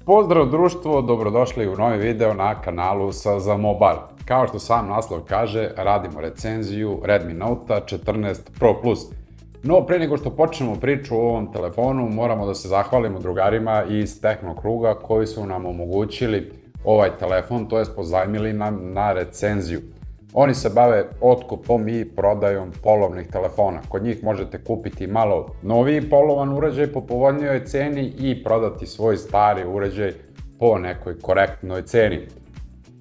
Pozdrav društvo, dobrodošli u novi video na kanalu za Mobile. Kao što sam naslov kaže, radimo recenziju Redmi Note 14 Pro Plus. No, pre nego što počnemo priču o ovom telefonu, moramo da se zahvalimo drugarima iz Tehno kruga koji su nam omogućili ovaj telefon, to jest pozajmili nam na recenziju. Oni se bave otkupom i prodajom polovnih telefona. Kod njih možete kupiti malo noviji polovan uređaj po povoljnijoj ceni i prodati svoj stari uređaj po nekoj korektnoj ceni.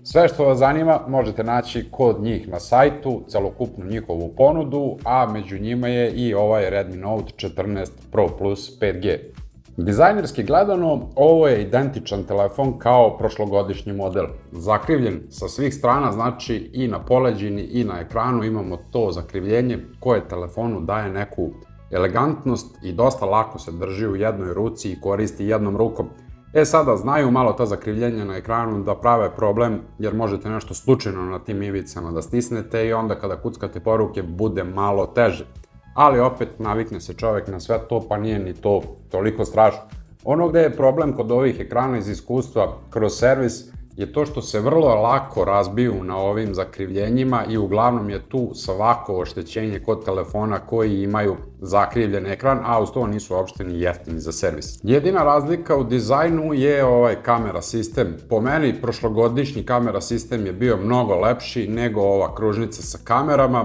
Sve što vas zanima možete naći kod njih na sajtu, celokupnu njihovu ponudu, a među njima je i ovaj Redmi Note 14 Pro Plus 5G. Dizajnerski gledano, ovo je identičan telefon kao prošlogodišnji model. Zakrivljen sa svih strana, znači i na poleđini i na ekranu imamo to zakrivljenje koje telefonu daje neku elegantnost i dosta lako se drži u jednoj ruci i koristi jednom rukom. Sada znaju malo ta zakrivljenja na ekranu da prave problem jer možete nešto slučajno na tim ivicama da stisnete i onda kada kuckate poruke bude malo teže. Ali opet navikne se čovek na sve to pa nije ni to toliko strašno. Ono gde je problem kod ovih ekrana iz iskustva kroz servis je to što se vrlo lako razbiju na ovim zakrivljenjima i uglavnom je tu svako oštećenje kod telefona koji imaju zakrivljen ekran, a uz to nisu uopšte ni jeftini za servis. Jedina razlika u dizajnu je ovaj kamera sistem. Po meni prošlogodišnji kamera sistem je bio mnogo lepši nego ova kružnica sa kamerama.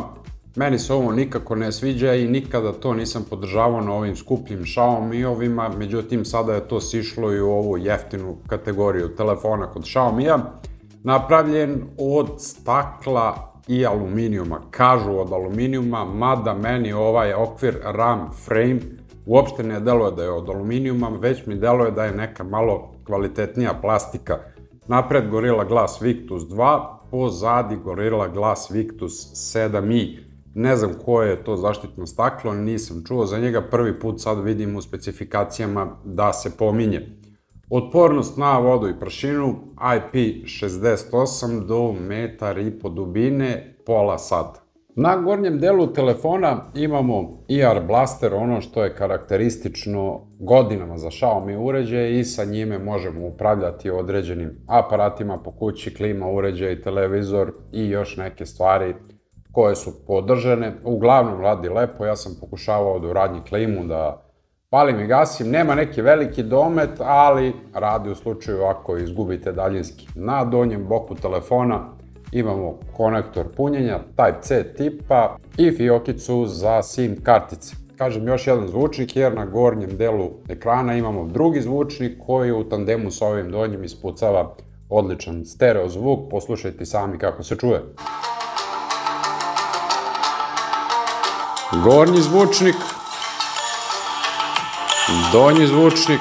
Meni se ovo nikako ne sviđa i nikada to nisam podržavao na ovim skupljim Xiaomi-ovima, međutim sada je to sišlo i u ovu jeftinu kategoriju telefona kod Xiaomi-a. Napravljen od stakla i aluminijuma, kažu od aluminijuma, mada meni ovaj okvir RAM frame uopšte ne deluje da je od aluminijuma, već mi deluje da je neka malo kvalitetnija plastika. Napred Gorilla Glass Victus 2, pozadi Gorilla Glass Victus 7i. Ne znam koje je to zaštitno staklo, nisam čuo za njega, prvi put sad vidim u specifikacijama da se pominje. Otpornost na vodu i prašinu, IP68 do 1,5 m dubine, pola sata. Na gornjem delu telefona imamo IR blaster, ono što je karakteristično godinama za Xiaomi uređaje i sa njime možemo upravljati određenim aparatima po kući, klima, uređaj, televizor i još neke stvari koje su podržane. Uglavnom radi lepo, ja sam pokušavao da uradim klimu, da palim i gasim. Nema neki veliki domet, ali radi u slučaju ako izgubite daljinski. Na donjem boku telefona imamo konektor punjenja Type-C tipa i fiokicu za SIM kartice. Kažem još jedan zvučnik jer na gornjem delu ekrana imamo drugi zvučnik koji u tandemu s ovim donjim ispucava odličan stereo zvuk. Poslušajte sami kako se čuje. Gornji zvučnik, donji zvučnik.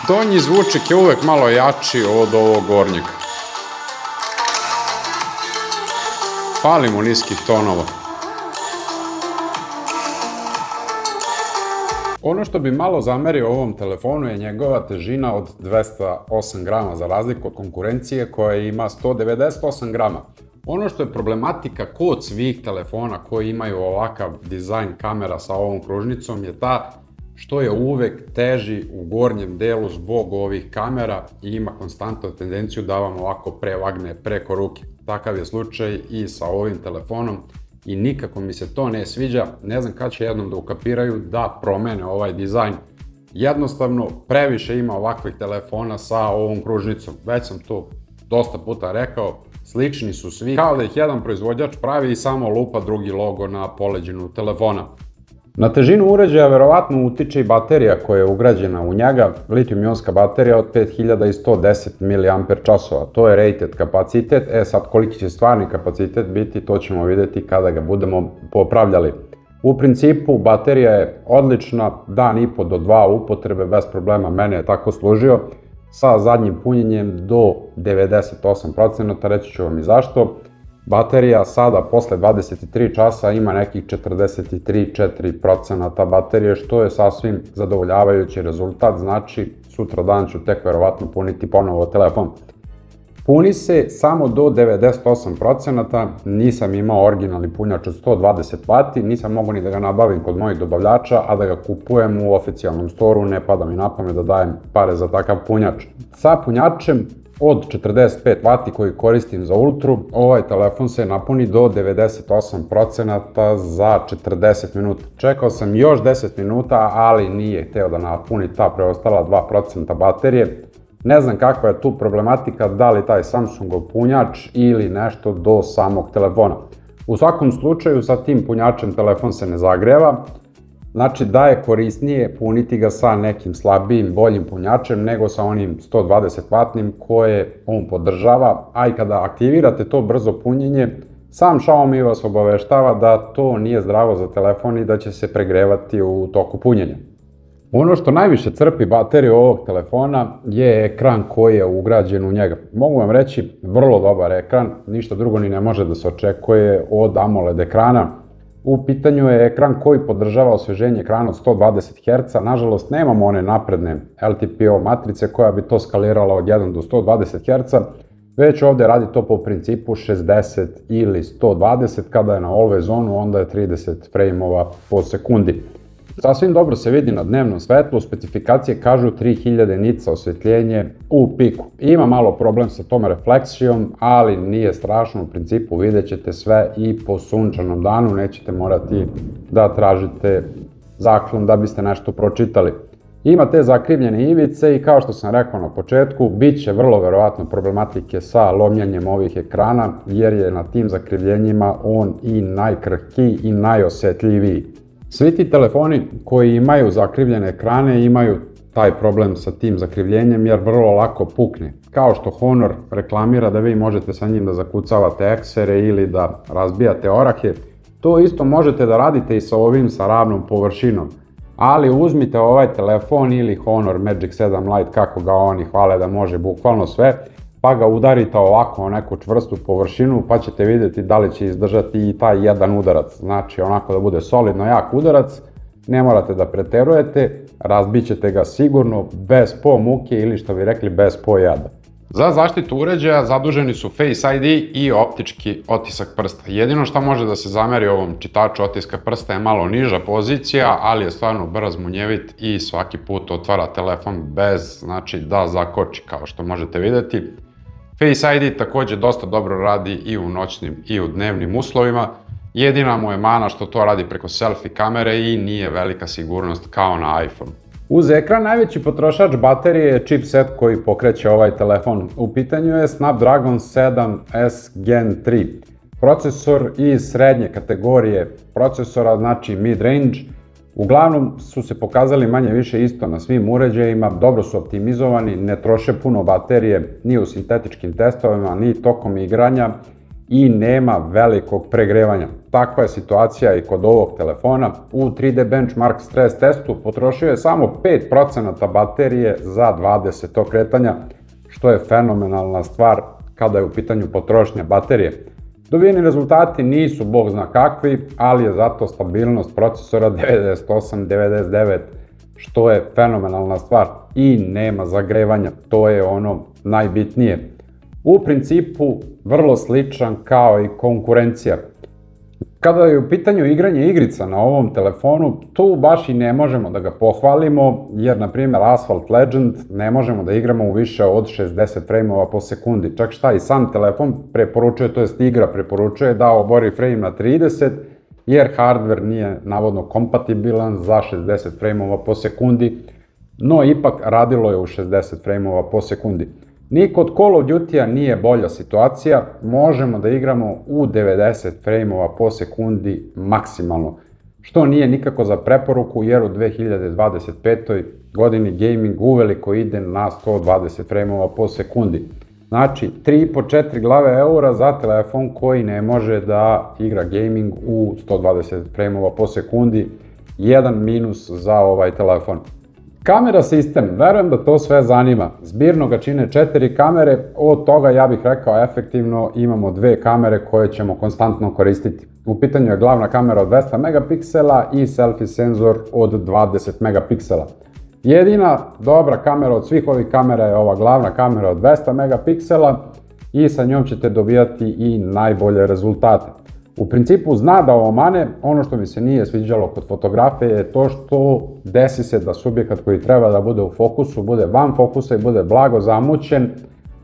Donji zvučnik je uvek malo jači od ovog gornjeg. Fali mu niskih tonova. Ono što bi malo zamerio ovom telefonu je njegova težina od 208 grama za razliku od konkurencije koja ima 198 grama. Ono što je problematika kod svih telefona koji imaju ovakav dizajn kamera sa ovom kružnicom je ta što je uvek teži u gornjem delu zbog ovih kamera i ima konstantnu tendenciju da vam ovako prevagne preko ruke. Takav je slučaj i sa ovim telefonom i nikako mi se to ne sviđa. Ne znam kad će jednom da ukapiraju da promene ovaj dizajn. Jednostavno previše ima ovakvih telefona sa ovom kružnicom. Već sam to dosta puta rekao. Slični su svi, kao da ih jedan proizvođač pravi i samo lupa drugi logo na poleđinu telefona. Na težinu uređaja verovatno utiče i baterija koja je ugrađena u njega, litijum-ionska baterija od 5110 mAh, to je rated kapacitet, sad koliki će stvarni kapacitet biti to ćemo vidjeti kada ga budemo popravljali. U principu baterija je odlična, dan i po do 2 upotrebe bez problema, mene je tako služio. Sa zadnjim punjenjem do 98%, reći ću vam i zašto. Baterija sada posle 23 časa ima nekih 43-4% baterije, što je sasvim zadovoljavajući rezultat, znači sutra dan ću tek verovatno puniti ponovo telefon. Puni se samo do 98%, nisam imao originalni punjač od 120 W, nisam mogao ni da ga nabavim kod mojih dobavljača, a da ga kupujem u oficijalnom storu, ne pada mi na pamet da dajem pare za takav punjač. Sa punjačem od 45 W koji koristim za Ultru, ovaj telefon se napuni do 98% za 40 minuta. Čekao sam još 10 minuta, ali nije hteo da napuni ta preostala 2% baterije. Ne znam kakva je tu problematika, da li taj Samsungov punjač ili nešto do samog telefona. U svakom slučaju sa tim punjačem telefon se ne zagreva, znači da je korisnije puniti ga sa nekim slabijim, boljim punjačem nego sa onim 120 W koje on podržava, a i kada aktivirate to brzo punjenje, sam Xiaomi vas obaveštava da to nije zdravo za telefon i da će se pregrevati u toku punjenja. Ono što najviše crpi bateriju ovog telefona je ekran koji je ugrađen u njega. Mogu vam reći, vrlo dobar ekran, ništa drugo ni ne može da se očekuje od AMOLED ekrana. U pitanju je ekran koji podržava osveženje ekrana od 120 Hz, nažalost nemamo one napredne LTPO matrice koja bi to skalirala od 1 do 120 Hz, već ovde radi to po principu 60 ili 120, kada je na always onu onda je 30 frame-ova po sekundi. Sasvim dobro se vidi na dnevnom svetlu, specifikacije kažu 3000 nits osvetljenje u piku. Ima malo problem sa tom refleksijom, ali nije strašno, u principu vidjet ćete sve i po sunčanom danu, nećete morati da tražite zaklon da biste nešto pročitali. Ima te zakrivljene ivice i kao što sam rekao na početku, bit će vrlo verovatno problematike sa lomljanjem ovih ekrana, jer je na tim zakrivljenjima on i najkrhkiji i najosetljiviji. Svi ti telefoni koji imaju zakrivljene ekrane imaju taj problem sa tim zakrivljenjem jer vrlo lako pukne. Kao što Honor reklamira da vi možete sa njim da zakucavate eksere ili da razbijate orahe, to isto možete da radite i sa ovim sa ravnom površinom. Ali uzmite ovaj telefon ili Honor Magic 7 Lite, kako ga oni hvale da može bukvalno sve, pa ga udarite ovako o neku čvrstu površinu, pa ćete vidjeti da li će izdržati i taj jedan udarac. Znači onako da bude solidno jak udarac, ne morate da preterujete, razbit ćete ga sigurno bez po muke ili što bi rekli bez po jada. Za zaštitu uređaja zaduženi su Face ID i optički otisak prsta. Jedino što može da se zameri ovom čitaču otiska prsta je malo niža pozicija, ali je stvarno brz, munjevit i svaki put otvara telefon bez, znači da zakoči, kao što možete vidjeti. Face ID takođe dosta dobro radi i u noćnim i u dnevnim uslovima. Jedina mu je mana što to radi preko selfie kamere i nije velika sigurnost kao na iPhone. Uz ekran najveći potrošač baterije je chipset koji pokreće ovaj telefon. U pitanju je Snapdragon 7S Gen 3. Procesor iz srednje kategorije procesora, znači mid-range. Uglavnom su se pokazali manje više isto na svim uređajima, dobro su optimizovani, ne troše puno baterije ni u sintetičkim testovima, ni tokom igranja i nema velikog pregrevanja. Takva je situacija i kod ovog telefona. U 3D Benchmark stres testu potrošio je samo 5% baterije za 20 okretanja, što je fenomenalna stvar kada je u pitanju potrošnja baterije. Dobijeni rezultati nisu bog zna kakvi, ali je zato stabilnost procesora 98-99, što je fenomenalna stvar i nema zagrevanja, to je ono najbitnije. U principu vrlo sličan kao i konkurencija. Kada je u pitanju igranje igrica na ovom telefonu, tu baš i ne možemo da ga pohvalimo, jer na primjer Asphalt Legend ne možemo da igramo u više od 60 frame-ova po sekundi. Čak šta i sam telefon preporučuje, to jest igra preporučuje da obori frame na 30, jer hardware nije navodno kompatibilan za 60 frame-ova po sekundi, no ipak radilo je u 60 frame-ova po sekundi. Ni kod Call of Duty-a nije bolja situacija, možemo da igramo u 90 frame-ova po sekundi maksimalno, što nije nikako za preporuku jer u 2025. godini gaming uveliko ide na 120 frame-ova po sekundi. Znači 3,5-4 glave eura za telefon koji ne može da igra gaming u 120 frame-ova po sekundi, jedan minus za ovaj telefon. Kamera sistem, verujem da to sve zanima. Zbirno ga čine 4 kamere, od toga ja bih rekao efektivno imamo 2 kamere koje ćemo konstantno koristiti. U pitanju je glavna kamera od 200 megapiksela i selfie senzor od 20 megapiksela. Jedina dobra kamera od svih ovih kamera je ova glavna kamera od 200 megapiksela. i sa njom ćete dobijati i najbolje rezultate. U principu zna da omane. Ono što mi se nije sviđalo kod fotografije je to što desi se da subjekat koji treba da bude u fokusu bude van fokusa i bude blago zamućen,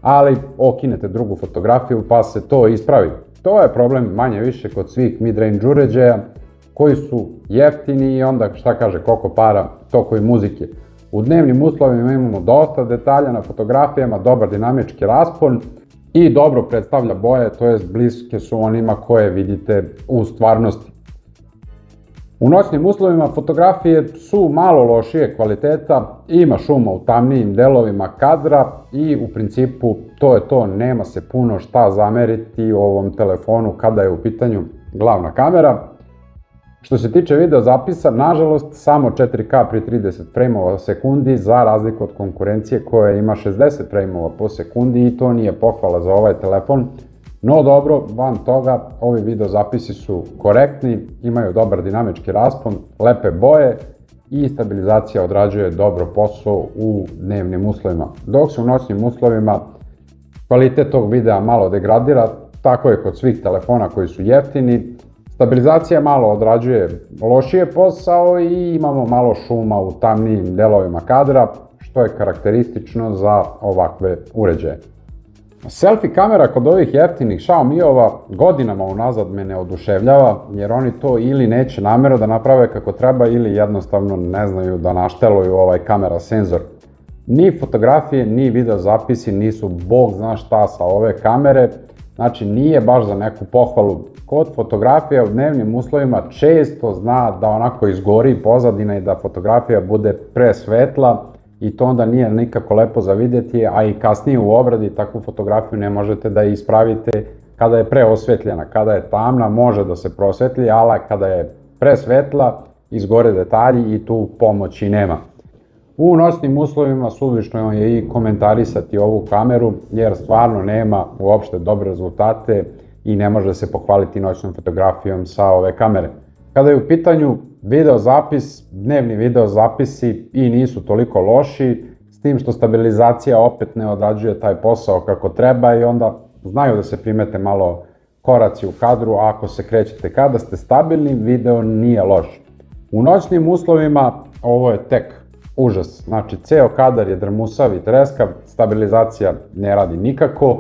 ali okinete drugu fotografiju pa se to ispravi. To je problem manje više kod svih mid-range uređaja koji su jeftini i onda šta kaže koliko para, toliko i muzike. U dnevnim uslovima imamo dosta detalja na fotografijama, dobar dinamički raspon i dobro predstavlja boje, to jest bliske su onima koje vidite u stvarnosti. U noćnim uslovima fotografije su malo lošije kvaliteta, ima šuma u tamnijim delovima kadra i u principu to je to, nema se puno šta zameriti ovom telefonu kada je u pitanju glavna kamera. Što se tiče video zapisa, nažalost, samo 4K pri 30 frameova sekundi za razliku od konkurencije koja ima 60 frameova po sekundi i to nije pohvala za ovaj telefon. No dobro, van toga, ovi video zapisi su korektni, imaju dobar dinamički raspon, lepe boje i stabilizacija odrađuje dobro posao u dnevnim uslovima. Dok se u noćnim uslovima kvalitet tog videa malo degradira, tako je kod svih telefona koji su jeftini. Stabilizacija malo odrađuje lošije posao i imamo malo šuma u tamnijim delovima kadra, što je karakteristično za ovakve uređaje. Selfie kamera kod ovih jeftinih Xiaomi-ova godinama unazad me ne oduševljava, jer oni to ili neće namjerno da naprave kako treba ili jednostavno ne znaju da našteluju ovaj kamera senzor. Ni fotografije, ni video zapisi nisu bog zna šta sa ove kamere, znači nije baš za neku pohvalu. Kod fotografija u dnevnim uslovima često zna da onako izgori pozadina i da fotografija bude presvetla i to onda nije nikako lepo za vidjeti, a i kasnije u obradi takvu fotografiju ne možete da ispravite kada je preosvetljena. Kada je tamna može da se prosvetli, ali kada je presvetla izgore detalji i tu pomoći nema. U noćnim uslovima suvišno je i komentarisati ovu kameru jer stvarno nema uopšte dobre rezultate i ne može se pohvaliti noćnom fotografijom sa ove kamere. Kada je u pitanju video zapis, dnevni video zapisi i nisu toliko loši, s tim što stabilizacija opet ne odrađuje taj posao kako treba i onda znaju da se primete malo koraci u kadru, a ako se krećete kada ste stabilni, video nije loš. U noćnim uslovima ovo je tek užas, znači ceo kadar je drmusav i treskav, stabilizacija ne radi nikako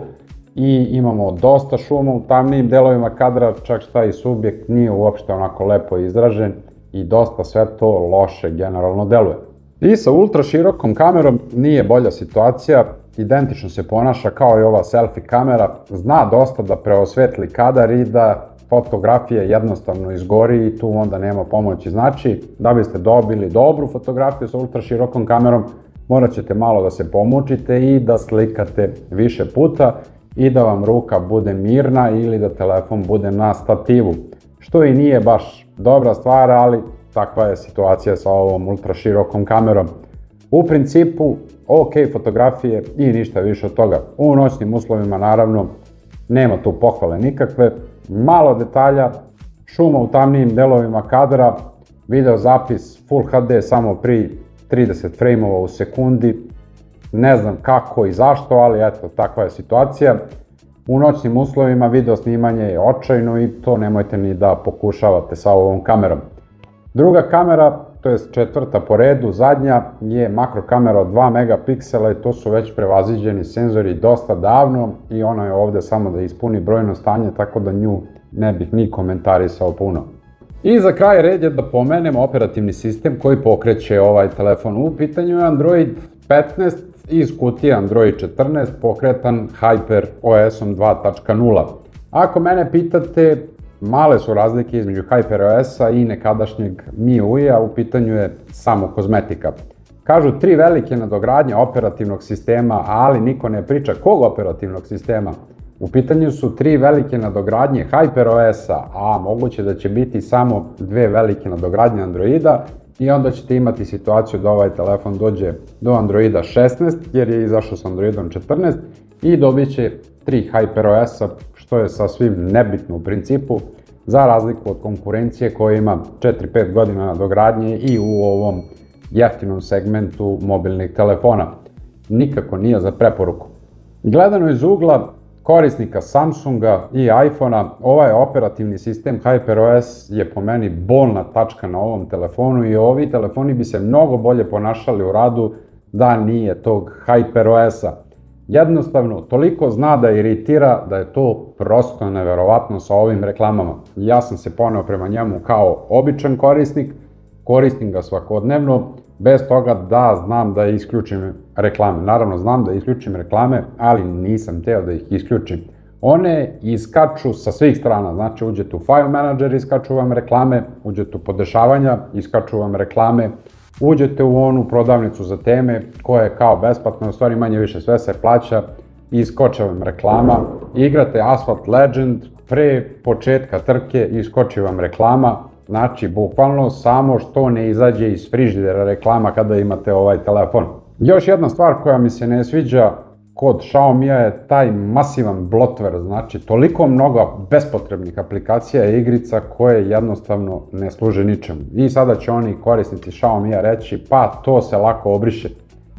i imamo dosta šuma u tamnijim delovima kadra, čak šta i subjekt nije uopšte onako lepo izražen i dosta sve to loše generalno deluje. I sa ultra širokom kamerom nije bolja situacija, identično se ponaša kao i ova selfie kamera, zna dosta da preosvetli kadar i da fotografija jednostavno izgori i tu onda nema pomoći. Znači, da biste dobili dobru fotografiju sa ultra širokom kamerom, morat ćete malo da se pomučite i da slikate više puta i da vam ruka bude mirna ili da telefon bude na stativu. Što i nije baš dobra stvar, ali takva je situacija sa ovom ultra širokom kamerom. U principu, ok fotografije i ništa više od toga. U noćnim uslovima naravno nema tu pohvale nikakve, malo detalja, šuma u tamnijim delovima kadra, video zapis Full HD samo pri 30 frameova u sekundi, ne znam kako i zašto, ali eto, takva je situacija. U noćnim uslovima video snimanje je očajno i to nemojte ni da pokušavate sa ovom kamerom. Druga kamera, to je četvrta po redu, zadnja, je makrokamera od 2 megapiksela i to su već prevaziđeni senzori dosta davno i ona je ovde samo da ispuni brojno stanje, tako da nju ne bih ni komentarisao puno. I za kraj red je da pomenemo operativni sistem koji pokreće ovaj telefon. U pitanju je Android 15 iz kutije Android 14 pokretan HyperOS-om 2.0. Ako mene pitate, male su razlike između HyperOS-a i nekadašnjeg MIUI-a, u pitanju je samo kozmetika. Kažu 3 velike nadogradnje operativnog sistema, ali niko ne priča kog operativnog sistema. U pitanju su 3 velike nadogradnje HyperOS-a, a moguće da će biti samo 2 velike nadogradnje Androida i onda ćete imati situaciju da ovaj telefon dođe do Androida 16, jer je izašao s Androidom 14 i dobit će 3 HyperOS-a, što je sasvim nebitno u principu, za razliku od konkurencije koja ima 4-5 godina nadogradnje i u ovom jeftinom segmentu mobilnih telefona. Nikako nije za preporuku. Gledano iz ugla korisnika Samsunga i iPhona, ovaj operativni sistem HyperOS je po meni bolna tačka na ovom telefonu i ovi telefoni bi se mnogo bolje ponašali u radu da nije tog HyperOS-a. Jednostavno, toliko zna da iritira da je to prosto neverovatno sa ovim reklamama. Ja sam se poneo prema njemu kao običan korisnik, koristim ga svakodnevno, bez toga da znam da isključim reklame. Naravno, znam da isključim reklame, ali nisam teo da ih isključim. One iskaču sa svih strana, znači uđete u File Manager, iskaču vam reklame, uđete u podešavanja, iskaču vam reklame, uđete u onu prodavnicu za teme koja je kao besplatna, u stvari manje više sve se plaća, iskoče vam reklama, igrate Asphalt Legend, pre početka trke iskoči vam reklama, znači bukvalno samo što ne izađe iz frižidera reklama kada imate ovaj telefon. Još jedna stvar koja mi se ne sviđa kod Xiaomija je taj masivan bloatware, znači toliko mnogo bespotrebnih aplikacija i igrica koje jednostavno ne služe ničemu. I sada će oni korisnici Xiaomija reći pa to se lako obriše.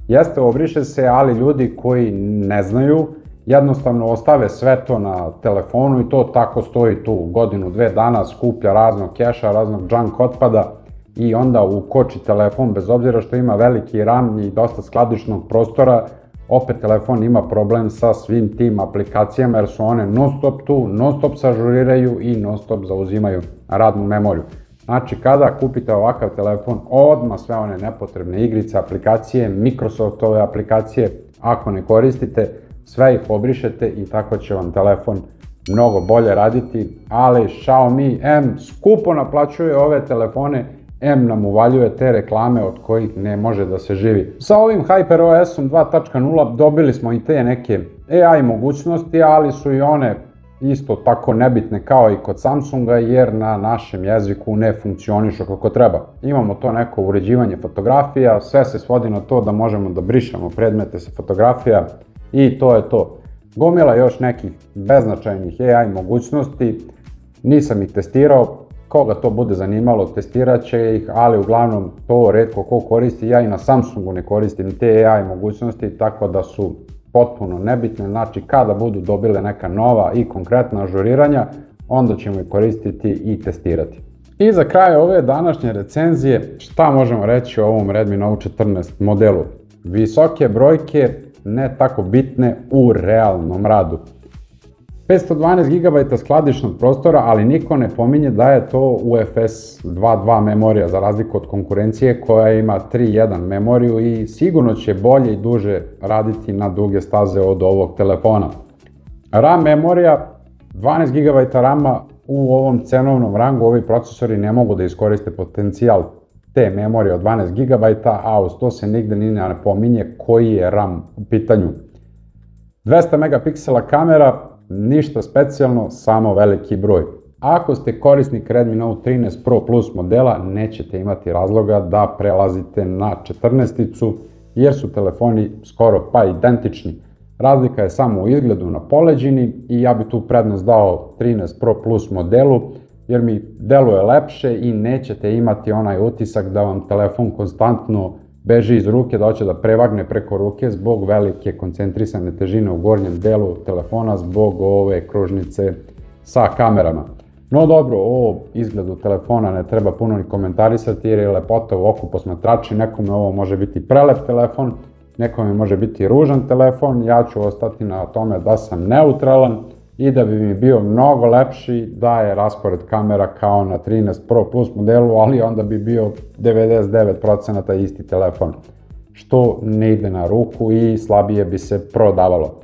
Jeste, obriše se, ali ljudi koji ne znaju jednostavno ostave sve to na telefonu i to tako stoji tu godinu, 2 dana, skuplja raznog keša, raznog junk otpada i onda ukoči telefon, bez obzira što ima veliki RAM i dosta skladišnog prostora, opet telefon ima problem sa svim tim aplikacijama jer su one non stop tu, non stop se ažuriraju i non stop zauzimaju radnu memoriju. Znači, kada kupite ovakav telefon, odmah sve one nepotrebne igrice, aplikacije, Microsoftove aplikacije, ako ne koristite, sve ih obrišete i tako će vam telefon mnogo bolje raditi, ali Xiaomi M skupo naplaćuje ove telefone, M nam uvaljuje te reklame od kojih ne može da se živi. Sa ovim HyperOS-om 2.0 dobili smo i te neke AI mogućnosti, ali su i one isto tako nebitne kao i kod Samsunga jer na našem jeziku ne funkcionišu kako treba. Imamo to neko uređivanje fotografija, sve se svodi na to da možemo da brišemo predmete sa fotografija i to je to. Gomila još nekih beznačajnih AI mogućnosti, nisam ih testirao, koga to bude zanimalo testirat će ih, ali uglavnom to retko ko koristi, ja i na Samsungu ne koristim te AI mogućnosti, tako da su potpuno nebitne, znači kada budu dobile neka nova i konkretna ažuriranja, onda ćemo ih koristiti i testirati. I za kraj ove današnje recenzije, šta možemo reći o ovom Redmi Note 14 modelu? Visoke brojke, ne tako bitne u realnom radu. 512 GB skladišnog prostora, ali niko ne pominje da je to UFS 2.2 memorija, za razliku od konkurencije koja ima 3.1 memoriju i sigurno će bolje i duže raditi na duge staze od ovog telefona. RAM memorija, 12 GB RAM-a u ovom cenovnom rangu, ovi procesori ne mogu da iskoriste potencijal te memorije od 12 GB, a uz to se nigde ni ne pominje koji je RAM u pitanju. 200 megapiksela kamera, ništa specijalno, samo veliki broj. Ako ste korisnik Redmi Note 13 Pro Plus modela, nećete imati razloga da prelazite na 14-icu, jer su telefoni skoro pa identični. Razlika je samo u izgledu na poleđini i ja bi tu prednost dao 13 Pro Plus modelu, jer mi deluje lepše i nećete imati onaj utisak da vam telefon konstantno beži iz ruke, da hoće da prevagne preko ruke zbog velike koncentrisane težine u gornjem delu telefona, zbog ove kružnice sa kamerama. No dobro, o izgledu telefona ne treba puno ni komentarisati jer je lepota u oku posmatrači, nekome ovo može biti prelep telefon, nekome može biti ružan telefon, ja ću ostati na tome da sam neutralan i da bi mi bio mnogo lepši da je raspored kamera kao na 13 Pro Plus modelu, ali onda bi bio 99% isti telefon, što ne ide na ruku i slabije bi se prodavalo.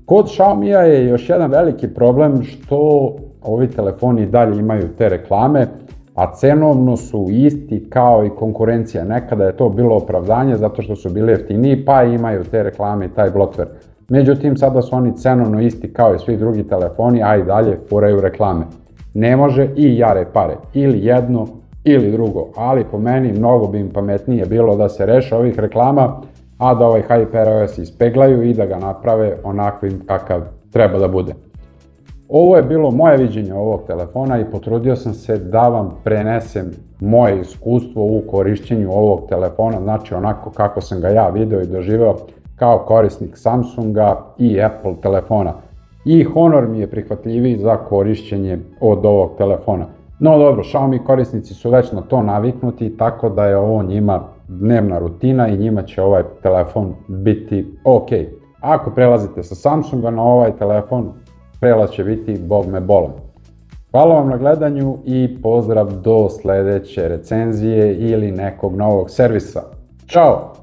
Kod Xiaomija je još jedan veliki problem što ovi telefoni dalje imaju te reklame, a cenovno su isti kao i konkurencija. Nekada je to bilo opravdanje zato što su bili jeftiniji pa imaju te reklame i taj bloatware. Međutim, sada su oni cenovno isti kao i svi drugi telefoni, a i dalje furaju reklame. Ne može i jare pare, ili jedno ili drugo, ali po meni mnogo bi im pametnije bilo da se reše ovih reklama, a da ovaj HyperOS ispeglaju i da ga naprave onakvim kakav treba da bude. Ovo je bilo moje viđenje ovog telefona i potrudio sam se da vam prenesem moje iskustvo u korišćenju ovog telefona, znači onako kako sam ga ja video i doživeo kao korisnik Samsunga i Apple telefona. i Honor mi je prihvatljiviji za korišćenje od ovog telefona. No dobro, Xiaomi korisnici su već na to naviknuti, tako da je ovo njima dnevna rutina i njima će ovaj telefon biti ok. Ako prelazite sa Samsunga na ovaj telefon, prelaz će biti bog me bolan. Hvala vam na gledanju i pozdrav do sledeće recenzije ili nekog novog servisa. Ćao!